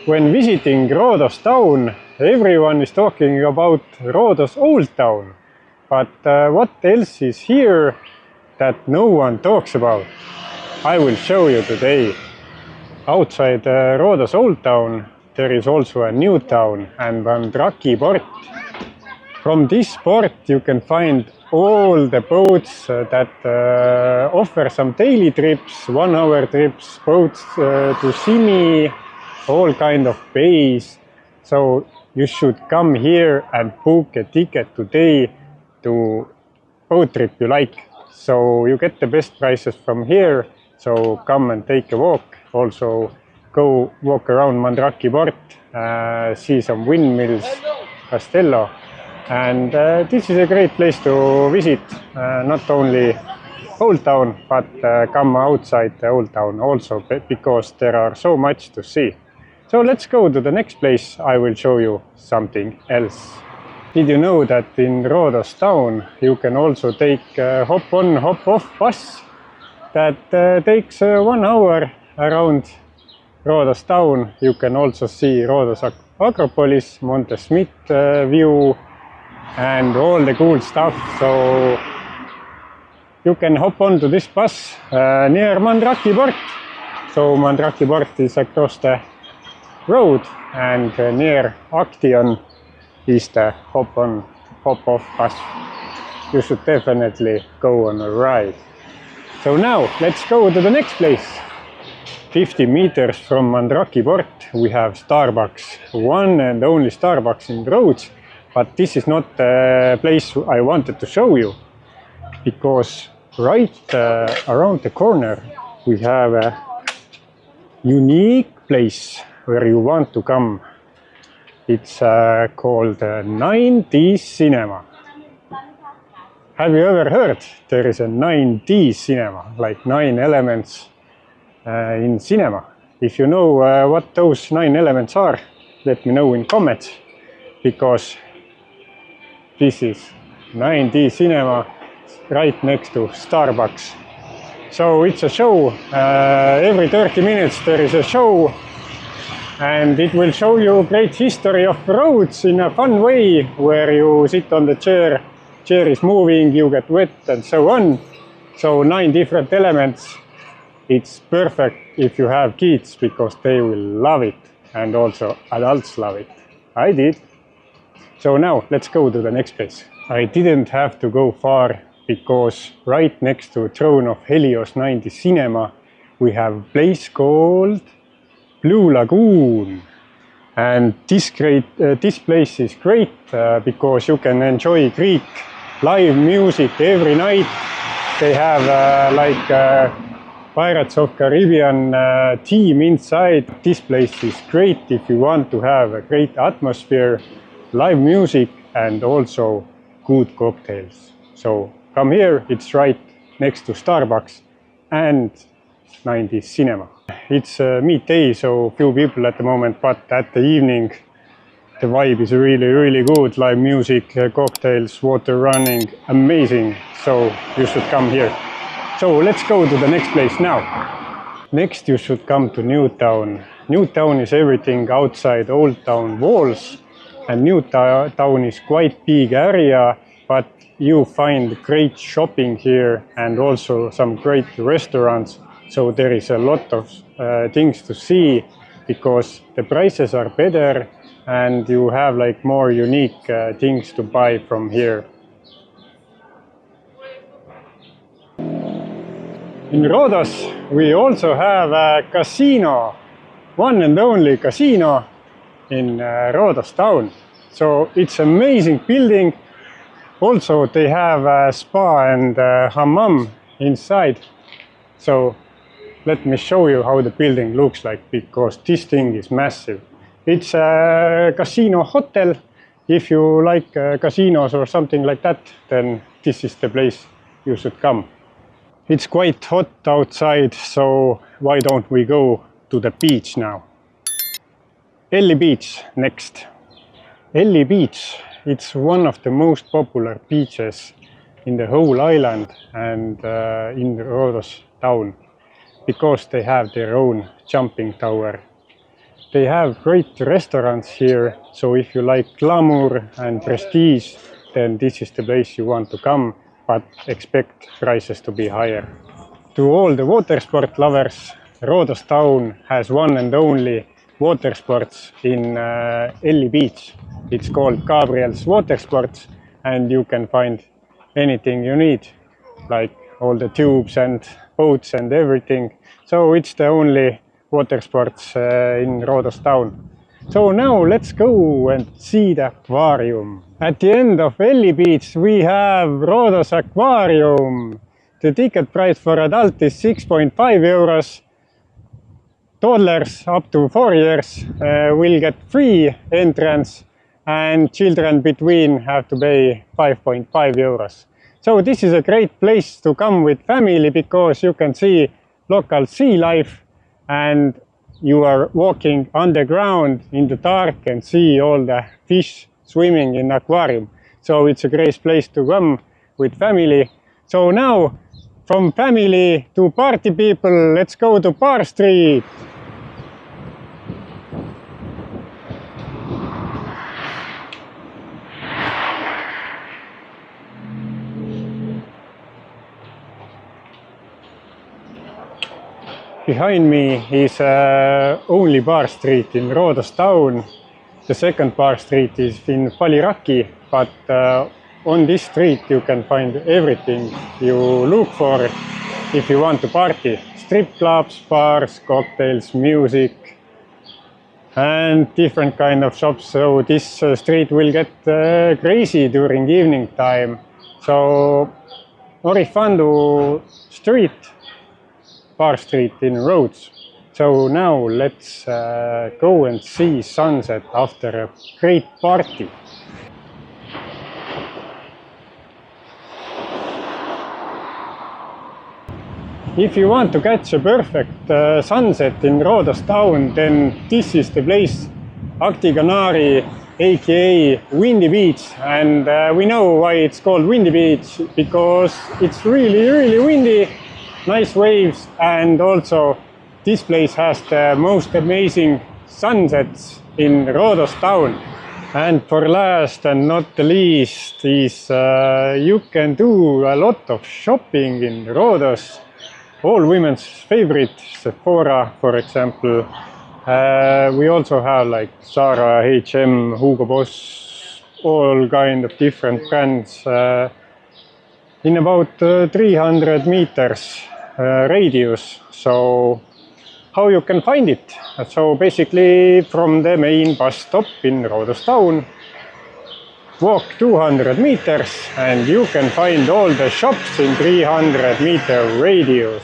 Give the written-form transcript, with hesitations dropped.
When visiting Rhodos town, everyone is talking about Rhodos Old Town. But what else is here that no one talks about? I will show you today. Outside Rhodos Old Town, there is also a new town and Mandraki port. From this port you can find all the boats that offer some daily trips, 1 hour trips, boats to Simi, all kind of bays. So you should come here and book a ticket today to boat trip you like. So you get the best prices from here. So come and take a walk. Also go walk around Mandraki port, see some windmills, Castello. And this is a great place to visit, not only Old Town, but come outside the Old Town also, because there are so much to see. So let's go to the next place. I will show you something else. Did you know that in Rhodos town you can also take a hop-on, hop-off bus that takes 1 hour around Rhodos town? You can also see Rhodos Acropolis, Monte Smith view, and all the cool stuff. So you can hop onto this bus near Mandraki port. So Mandraki port is across the road, and near Action is the hop-on, hop-off bus. You should definitely go on a ride. So now let's go to the next place. 50 meters from Mandraki port we have Starbucks, one and only Starbucks in Rhodes. But this is not the place I wanted to show you, because right around the corner we have a unique place where you want to come. It's called 9D Cinema. Have you ever heard there is a 9D cinema, like 9 elements in cinema? If you know what those 9 elements are, let me know in comments, because this is 9D Cinema right next to Starbucks. So it's a show. Every 30 minutes there is a show, and it will show you great history of Rhodes in a fun way, where you sit on the chair is moving, you get wet and so on. So 9 different elements. It's perfect if you have kids, because they will love it, and also adults love it. I did. So now let's go to the next place. I didn't have to go far, because right next to Throne of Helios 9D Cinema we have a place called Blue Lagoon. And this place is great because you can enjoy Greek live music every night. They have Pirates of Caribbean team inside. This place is great if you want to have a great atmosphere, live music, and also good cocktails. So come here, it's right next to Starbucks and 9D Cinema. It's a midday, so few people at the moment, but at the evening the vibe is really, really good. Live music, cocktails, water running, amazing. So you should come here. So let's go to the next place now. Next you should come to New Town. New Town is everything outside Old Town walls. And New Town is quite big area, but you find great shopping here and also some great restaurants. So there is a lot of things to see, because the prices are better and you have like more unique things to buy from here. In Rhodos we also have a casino, one and only casino in Rhodos town. So it's amazing building. Also they have a spa and hammam inside. So let me show you how the building looks like, because this thing is massive. It's a casino hotel. If you like casinos or something like that, then this is the place you should come. It's quite hot outside, so why don't we go to the beach now? Elli Beach next. Elli Beach, it's one of the most popular beaches in the whole island and in Rhodos town, because they have their own jumping tower. They have great restaurants here, so if you like glamour and prestige, then this is the place you want to come, but expect prices to be higher. To all the water sport lovers, Rhodos town has one and only water sports in Elli Beach. It's called Gabriel's Water Sports, and you can find anything you need, like all the tubes and boats and everything. So it's the only water sports in Rhodos town. So now let's go and see the aquarium. At the end of Elli Beach we have Rhodos Aquarium. The ticket price for adult is 6.5 euros. Toddlers up to 4 years will get free entrance, and children between have to pay 5.5 euros. So this is a great place to come with family because you can see local sea life and you are walking underground in the dark and see all the fish swimming in aquarium. So it's a great place to come with family. So now from family to party people, let's go to Bar Street. Behind me is only Bar Street in Rhodos town. The second Bar Street is in Valiraki, but on this street you can find everything you look for if you want to party. Strip clubs, bars, cocktails, music and different kind of shops. So this street will get crazy during evening time. So Orifandu Street, Bar Street in Rhodes. So now let's go and see sunset after a great party. If you want to catch a perfect sunset in Rhodos town, then this is the place, Akti Kanari, aka Windy Beach. And we know why it's called Windy Beach, because it's really windy, nice waves, and also this place has the most amazing sunsets in Rhodos town. And for last and not the least is you can do a lot of shopping in Rhodos. All women's favorite, Sephora, for example. We also have like Zara, H&M, Hugo Boss, all kind of different brands in about 300 meters radius. So how you can find it? So basically from the main bus stop in Rhodos town, walk 200 meters and you can find all the shops in 300 meter radius.